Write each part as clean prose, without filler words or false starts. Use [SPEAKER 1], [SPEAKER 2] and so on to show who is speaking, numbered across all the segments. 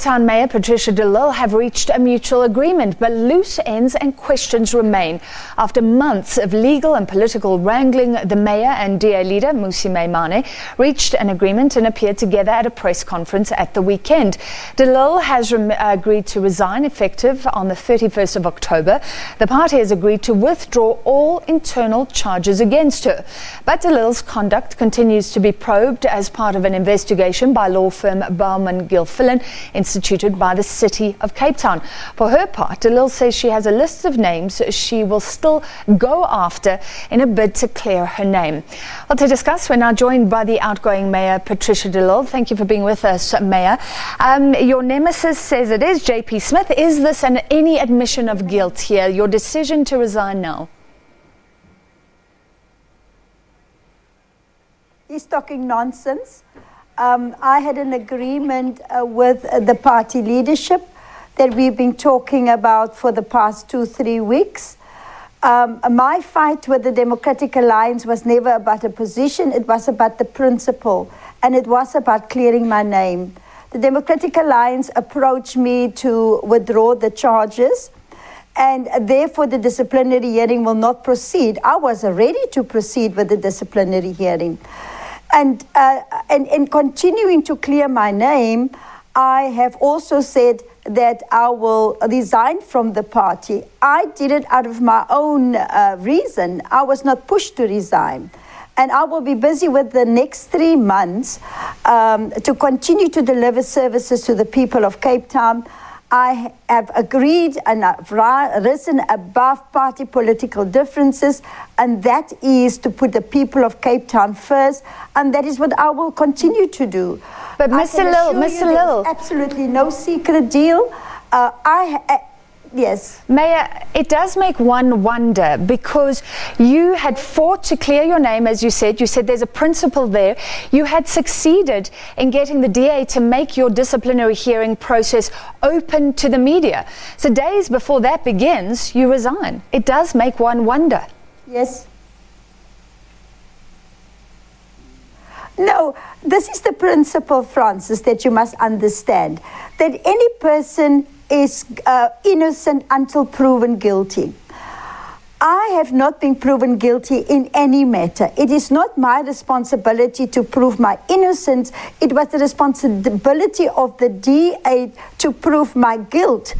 [SPEAKER 1] Town Mayor Patricia de Lille have reached a mutual agreement, but loose ends and questions remain. After months of legal and political wrangling, the mayor and DA leader, Mmusi Maimane, reached an agreement and appeared together at a press conference at the weekend. De Lille has agreed to resign effective on the 31st of October. The party has agreed to withdraw all internal charges against her. But de Lille's conduct continues to be probed as part of an investigation by law firm Bowman Gilfillan, instituted by the City of Cape Town. For her part, de Lille says she has a list of names she will still go after in a bid to clear her name. Well, to discuss, we're now joined by the outgoing Mayor Patricia de Lille. Thank you for being with us, Mayor. Your nemesis says it is JP Smith. Is this any admission of guilt here, your decision to resign now?
[SPEAKER 2] He's talking nonsense. I had an agreement with the party leadership that we've been talking about for the past 2-3 weeks. My fight with the Democratic Alliance was never about a position, it was about the principle, and it was about clearing my name. The Democratic Alliance approached me to withdraw the charges, and therefore the disciplinary hearing will not proceed. I was ready to proceed with the disciplinary hearing. And in continuing to clear my name, I have also said that I will resign from the party. I did it out of my own reason. I was not pushed to resign. And I will be busy with the next 3 months to continue to deliver services to the people of Cape Town. I have agreed and I've risen above party political differences, and that is to put the people of Cape Town first, and that is what I will continue to do.
[SPEAKER 1] But Mr. Lille,
[SPEAKER 2] absolutely no secret deal. Yes.
[SPEAKER 1] Mayor, it does make one wonder, because you had fought to clear your name, as you said. You said there's a principle there. You had succeeded in getting the DA to make your disciplinary hearing process open to the media. So days before that begins, you resign. It does make one wonder.
[SPEAKER 2] Yes. No, this is the principle, Francis, that you must understand, that any person is innocent until proven guilty. I have not been proven guilty in any matter. It is not my responsibility to prove my innocence. It was the responsibility of the DA to prove my guilt.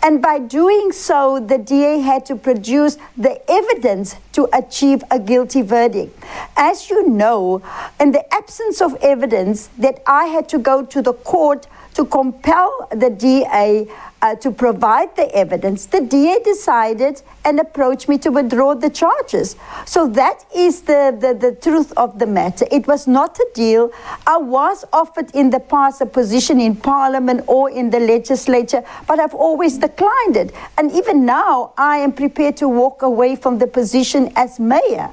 [SPEAKER 2] And by doing so, the DA had to produce the evidence to achieve a guilty verdict. As you know, in the absence of evidence, that I had to go to the court to compel the DA to provide the evidence, the DA decided and approached me to withdraw the charges. So that is the truth of the matter. It was not a deal. I was offered in the past a position in Parliament or in the legislature, but I've always declined it. And even now, I am prepared to walk away from the position as mayor.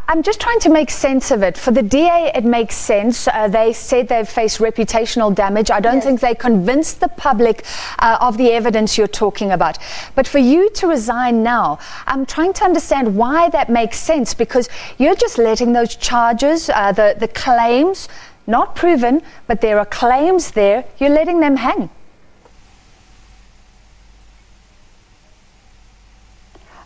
[SPEAKER 1] I'm just trying to make sense of it. For the DA, it makes sense. They said they've faced reputational damage. I don't think they convinced the public of the evidence you're talking about. But for you to resign now, I'm trying to understand why that makes sense, because you're just letting those charges, the claims, not proven, but there are claims there, you're letting them hang.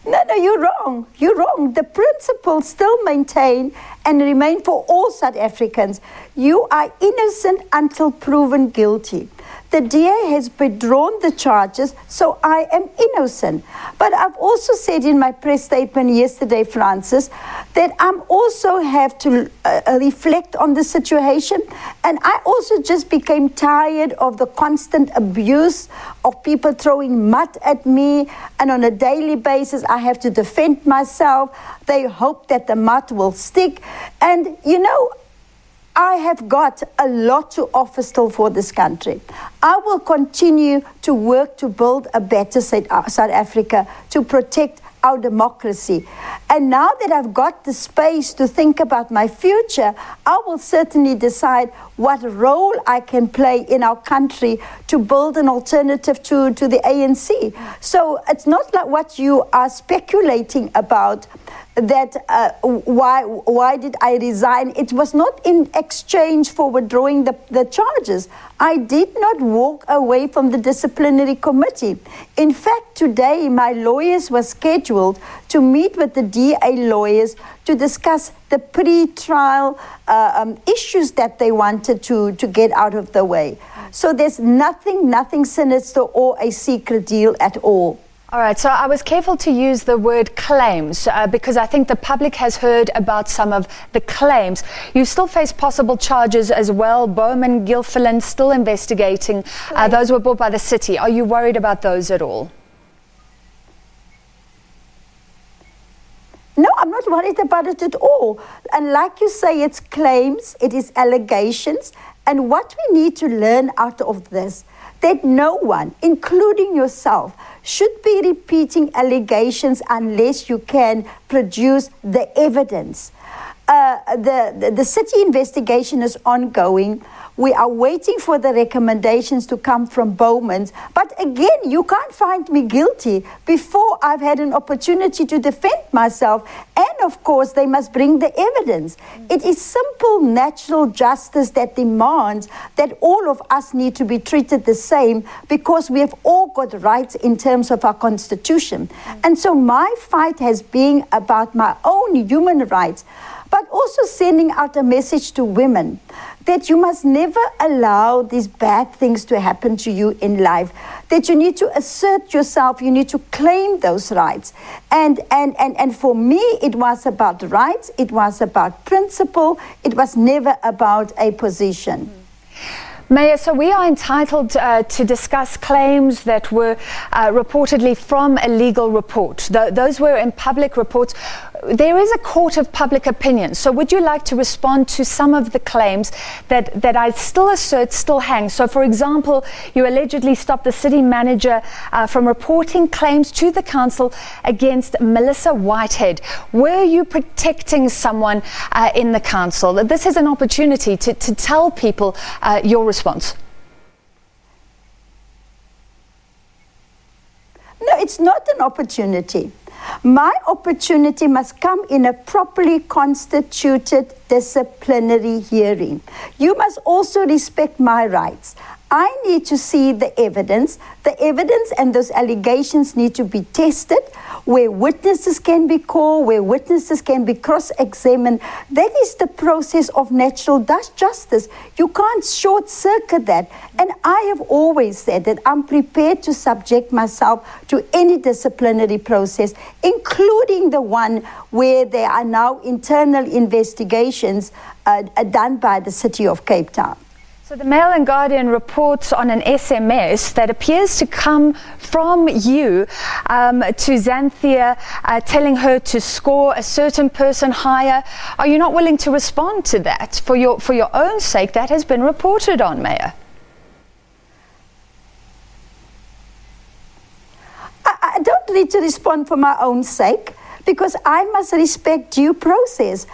[SPEAKER 2] No, you're wrong. You're wrong. The principles still maintain and remain for all South Africans. You are innocent until proven guilty. The DA has withdrawn the charges, so I am innocent. But I've also said in my press statement yesterday, Francis, that I also have to reflect on the situation. And I also just became tired of the constant abuse of people throwing mud at me. And on a daily basis, I have to defend myself. They hope that the mud will stick. And, you know, I have got a lot to offer still for this country. I will continue to work to build a better South Africa, to protect our democracy. And now that I've got the space to think about my future, I will certainly decide what role I can play in our country to build an alternative to the ANC. So it's not like what you are speculating about. that why did I resign? It was not in exchange for withdrawing the charges. I did not walk away from the disciplinary committee. In fact, today my lawyers were scheduled to meet with the DA lawyers to discuss the pre-trial issues that they wanted to get out of the way. So there's nothing sinister or a secret deal at all.
[SPEAKER 1] All right, so I was careful to use the word claims because I think the public has heard about some of the claims. You still face possible charges as well. Bowman Gilfillan still investigating. Those were brought by the city. Are you worried about those at all?
[SPEAKER 2] No, I'm not worried about it at all. And like you say, it's claims, it is allegations. And what we need to learn out of this, that no one, including yourself, should be repeating allegations unless you can produce the evidence. The city investigation is ongoing. We are waiting for the recommendations to come from Bowman. But again, you can't find me guilty before I've had an opportunity to defend myself. And of course, they must bring the evidence. It is simple, natural justice that demands that all of us need to be treated the same because we have all got rights in terms of our constitution. And so my fight has been about my own human rights, but also sending out a message to women that you must never allow these bad things to happen to you in life, that you need to assert yourself, you need to claim those rights. And for me, it was about rights, it was about principle, it was never about a position.
[SPEAKER 1] Mayor, so we are entitled to discuss claims that were reportedly from a legal report. Those were in public reports. There is a court of public opinion. So would you like to respond to some of the claims that I still assert still hang? So, for example, you allegedly stopped the city manager from reporting claims to the council against Melissa Whitehead. Were you protecting someone in the council? This is an opportunity to tell people your response.
[SPEAKER 2] No, it's not an opportunity. My opportunity must come in a properly constituted disciplinary hearing. You must also respect my rights. I need to see the evidence. The evidence and those allegations need to be tested, where witnesses can be called, where witnesses can be cross-examined. That is the process of natural justice. You can't short-circuit that. And I have always said that I'm prepared to subject myself to any disciplinary process, including the one where there are now internal investigations done by the City of Cape Town.
[SPEAKER 1] So the Mail and Guardian reports on an SMS that appears to come from you to Xanthia, telling her to score a certain person higher. Are you not willing to respond to that for your own sake? That has been reported on, Mayor.
[SPEAKER 2] I don't need to respond for my own sake because I must respect due process.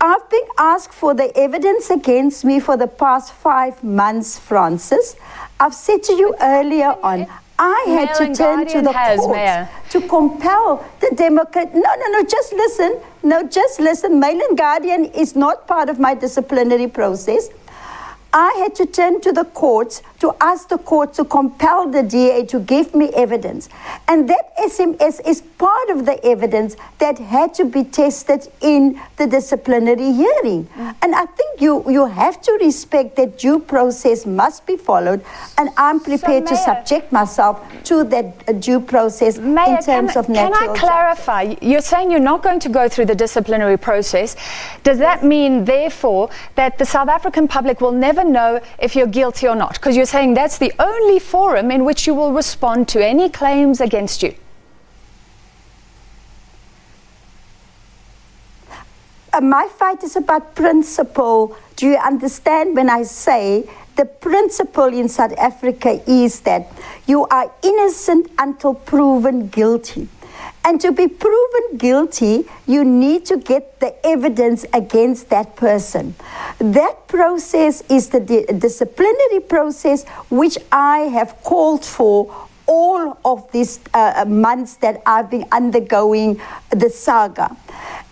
[SPEAKER 2] I've been asked for the evidence against me for the past 5 months, Francis. I've said to you earlier on, I had to turn to the court to compel the Democrat. No, just listen. No, just listen. Mail and Guardian is not part of my disciplinary process. I had to turn to the courts to ask the court to compel the DA to give me evidence. And that SMS is part of the evidence that had to be tested in the disciplinary hearing. And I think you have to respect that due process must be followed. And I'm prepared to subject myself to that due process in terms of natural justice. Can I
[SPEAKER 1] clarify? You're saying you're not going to go through the disciplinary process. Does that mean, therefore, that the South African public will never know if you're guilty or not? Because you're saying that's the only forum in which you will respond to any claims against you.
[SPEAKER 2] My fight is about principle. Do you understand when I say the principle in South Africa is that you are innocent until proven guilty? And to be proven guilty, you need to get the evidence against that person. That process is the disciplinary process which I have called for all of these months that I've been undergoing the saga.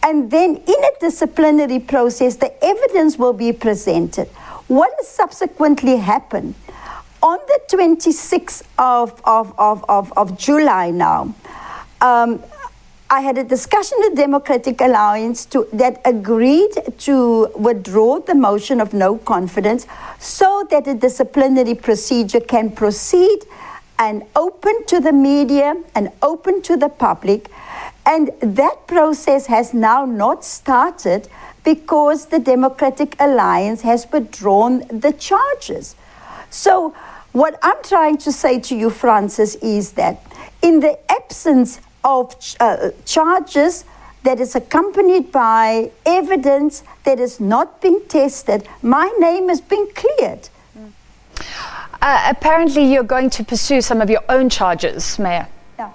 [SPEAKER 2] And then in a disciplinary process, the evidence will be presented. What has subsequently happened? On the 26th of July now, I had a discussion with Democratic Alliance that agreed to withdraw the motion of no confidence so that a disciplinary procedure can proceed and open to the media and open to the public. And that process has now not started because the Democratic Alliance has withdrawn the charges. So what I'm trying to say to you, Francis, is that in the absence of charges that is accompanied by evidence that is not being tested, my name has been cleared.
[SPEAKER 1] Apparently you're going to pursue some of your own charges, Mayor.
[SPEAKER 2] Yeah.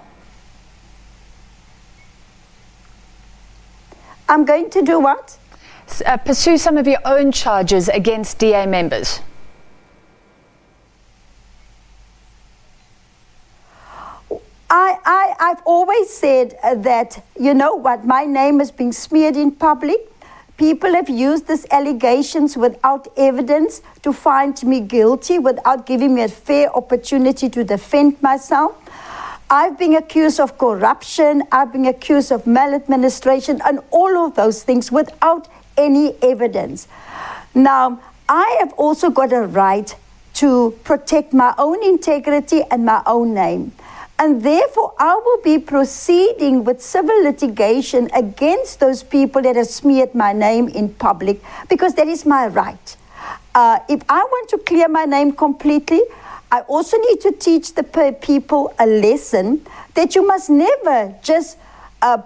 [SPEAKER 2] I'm going to do what?
[SPEAKER 1] Pursue some of your own charges against DA members.
[SPEAKER 2] I've always said that, you know what, my name has been smeared in public. People have used these allegations without evidence to find me guilty, without giving me a fair opportunity to defend myself. I've been accused of corruption, I've been accused of maladministration, and all of those things without any evidence. Now, I have also got a right to protect my own integrity and my own name. And therefore, I will be proceeding with civil litigation against those people that have smeared my name in public, because that is my right. If I want to clear my name completely, I also need to teach the people a lesson that you must never just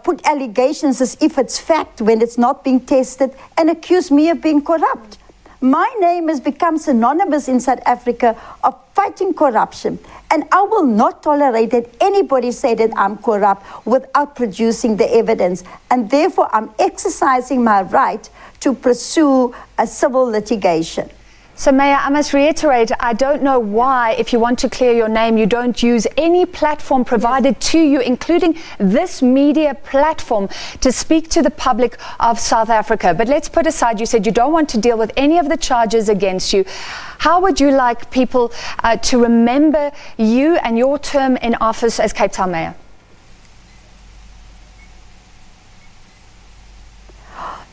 [SPEAKER 2] put allegations as if it's fact when it's not being tested and accuse me of being corrupt. My name has become synonymous in South Africa of fighting corruption. And I will not tolerate that anybody say that I'm corrupt without producing the evidence. And therefore, I'm exercising my right to pursue a civil litigation.
[SPEAKER 1] So, Mayor, I must reiterate, I don't know why, if you want to clear your name, you don't use any platform provided to you, including this media platform, to speak to the public of South Africa. But let's put aside, you said you don't want to deal with any of the charges against you. How would you like people to remember you and your term in office as Cape Town Mayor?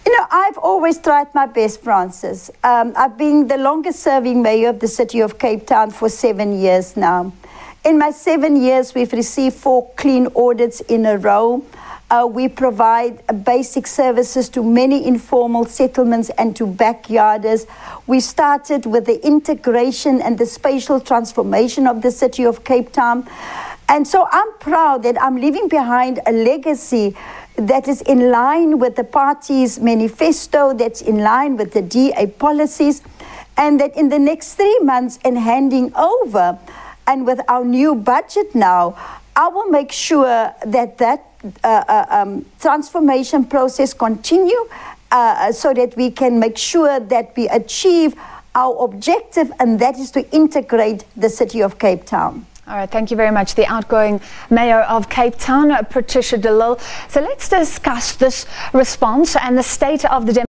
[SPEAKER 2] You know, I've always tried my best, Francis. I've been the longest serving mayor of the city of Cape Town for 7 years now. In my 7 years, we've received 4 clean audits in a row. We provide basic services to many informal settlements and to backyarders. We started with the integration and the spatial transformation of the city of Cape Town. And so I'm proud that I'm leaving behind a legacy that is in line with the party's manifesto, that's in line with the DA policies, and that in the next 3 months in handing over, and with our new budget now, I will make sure that transformation process continue so that we can make sure that we achieve our objective, and that is to integrate the city of Cape Town.
[SPEAKER 1] All right, thank you very much. The outgoing Mayor of Cape Town, Patricia de Lille. So let's discuss this response and the state of the